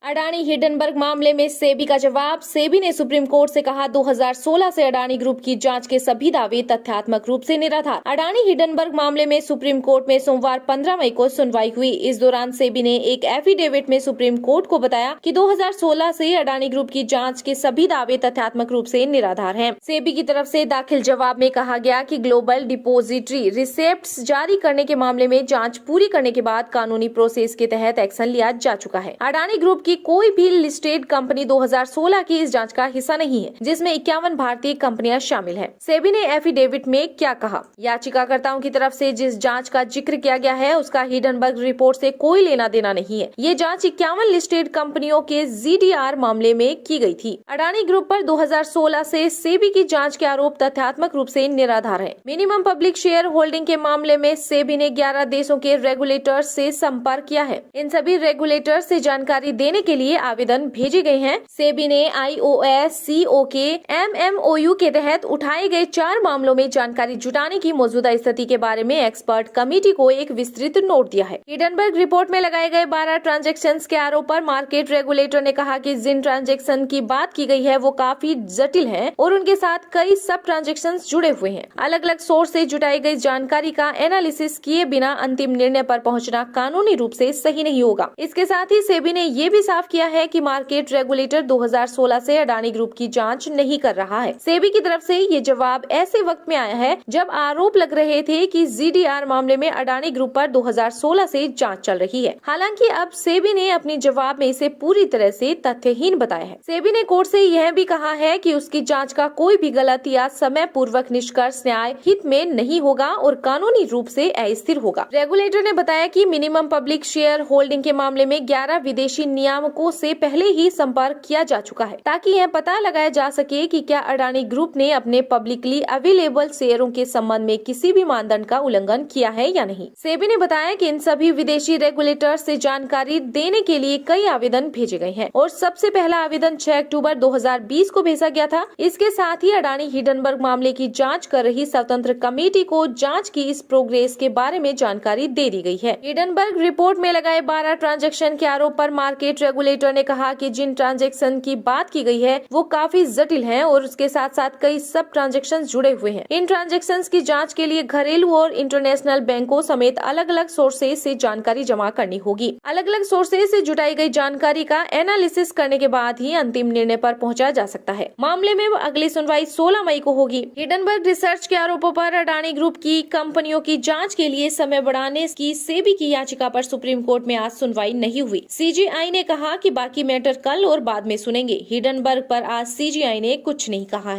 Adani Hindenburg मामले में सेबी का जवाब। सेबी ने सुप्रीम कोर्ट से कहा 2016 से अडानी ग्रुप की जांच के सभी दावे तथ्यात्मक रूप से निराधार। अडानी हिंडनबर्ग मामले में सुप्रीम कोर्ट में सोमवार 15 मई को सुनवाई हुई। इस दौरान सेबी ने एक एफिडेविट में सुप्रीम कोर्ट को बताया कि 2016 से अडानी ग्रुप की जांच के सभी दावे तथ्यात्मक रूप से निराधार हैं। सेबी की तरफ से दाखिल जवाब में कहा गया कि ग्लोबल डिपोजिटरी रिसेप्ट्स जारी करने के मामले में जांच पूरी करने के बाद कानूनी प्रोसेस के तहत एक्शन लिया जा चुका है। अडानी ग्रुप की कोई भी लिस्टेड कंपनी 2016 की इस जांच का हिस्सा नहीं है, जिसमें 51 भारतीय कंपनियां शामिल हैं। सेबी ने एफिडेविट में क्या कहा? याचिकाकर्ताओं की तरफ से जिस जांच का जिक्र किया गया है उसका हिंडनबर्ग रिपोर्ट से कोई लेना देना नहीं है। ये जांच 51 लिस्टेड कंपनियों के जीडीआर मामले में की गई थी। अडानी ग्रुप पर 2016 से सेबी की जांच के आरोप तथ्यात्मक रूप से निराधार है। मिनिमम पब्लिक शेयर होल्डिंग के मामले में सेबी ने 11 देशों के रेगुलेटर्स से संपर्क किया है। इन सभी रेगुलेटर्स से जानकारी देने के लिए आवेदन भेजे गए हैं। सेबी ने iOS CO के MMOU के तहत उठाए गए 4 मामलों में जानकारी जुटाने की मौजूदा स्थिति के बारे में एक्सपर्ट कमेटी को एक विस्तृत नोट दिया है। हिंडनबर्ग रिपोर्ट में लगाए गए 12 ट्रांजैक्शंस के आरोप पर मार्केट रेगुलेटर ने कहा कि जिन ट्रांजैक्शन की बात की गई है वो काफी जटिल है और उनके साथ कई सब ट्रांजैक्शंस जुड़े हुए हैं। अलग अलग सोर्स से जुटाई गई जानकारी का एनालिसिस किए बिना अंतिम निर्णय पर पहुंचना कानूनी रूप से सही नहीं होगा। इसके साथ ही सेबी ने ये भी साफ किया है कि मार्केट रेगुलेटर 2016 से अडानी ग्रुप की जांच नहीं कर रहा है। सेबी की तरफ से ये जवाब ऐसे वक्त में आया है जब आरोप लग रहे थे कि जीडीआर मामले में अडानी ग्रुप पर 2016 से जांच चल रही है। हालांकि अब सेबी ने अपने जवाब में इसे पूरी तरह से तथ्यहीन बताया है। सेबी ने कोर्ट से यह भी कहा है कि उसकी जांच का कोई भी गलत या समय पूर्वक निष्कर्ष न्याय हित में नहीं होगा और कानूनी रूप से अस्थिर होगा। रेगुलेटर ने बताया कि मिनिमम पब्लिक शेयर होल्डिंग के मामले में 11 विदेशी नियामकों से पहले ही संपर्क किया जा चुका है ताकि यह पता लगाया जा सके कि क्या अडानी ग्रुप ने अपने पब्लिकली अवेलेबल शेयरों के संबंध में किसी भी मानदंड का उल्लंघन किया है या नहीं। सेबी ने बताया कि इन सभी विदेशी रेगुलेटर से जानकारी देने के लिए कई आवेदन भेजे गए हैं और सबसे पहला आवेदन 6 अक्टूबर 2020 को भेजा गया था। इसके साथ ही अडानी हिंडनबर्ग मामले की जांच कर रही स्वतंत्र कमेटी को जांच की इस प्रोग्रेस के बारे में जानकारी दे दी गई है। हिंडनबर्ग रिपोर्ट में लगाए 12 ट्रांजैक्शन के आरोप पर मार्केट रेगुलेटर ने कहा कि जिन ट्रांजैक्शन की बात की गई है वो काफी जटिल हैं और उसके साथ साथ कई सब ट्रांजैक्शन जुड़े हुए हैं। इन ट्रांजैक्शन की जांच के लिए घरेलू और इंटरनेशनल बैंकों समेत अलग अलग सोर्सेज से जानकारी जमा करनी होगी। अलग अलग सोर्सेज से जुटाई गई जानकारी का एनालिसिस करने के बाद ही अंतिम निर्णय पर पहुंचा जा सकता है। मामले में अगली सुनवाई 16 मई को होगी। हिंडनबर्ग रिसर्च के आरोपों पर अडानी ग्रुप की कंपनियों की जांच के लिए समय बढ़ाने की सेबी की याचिका पर सुप्रीम कोर्ट में आज सुनवाई नहीं हुई। सीजीआई ने कहा कि बाकी मैटर कल और बाद में सुनेंगे। हिंडनबर्ग पर आज सीजीआई ने कुछ नहीं कहा है।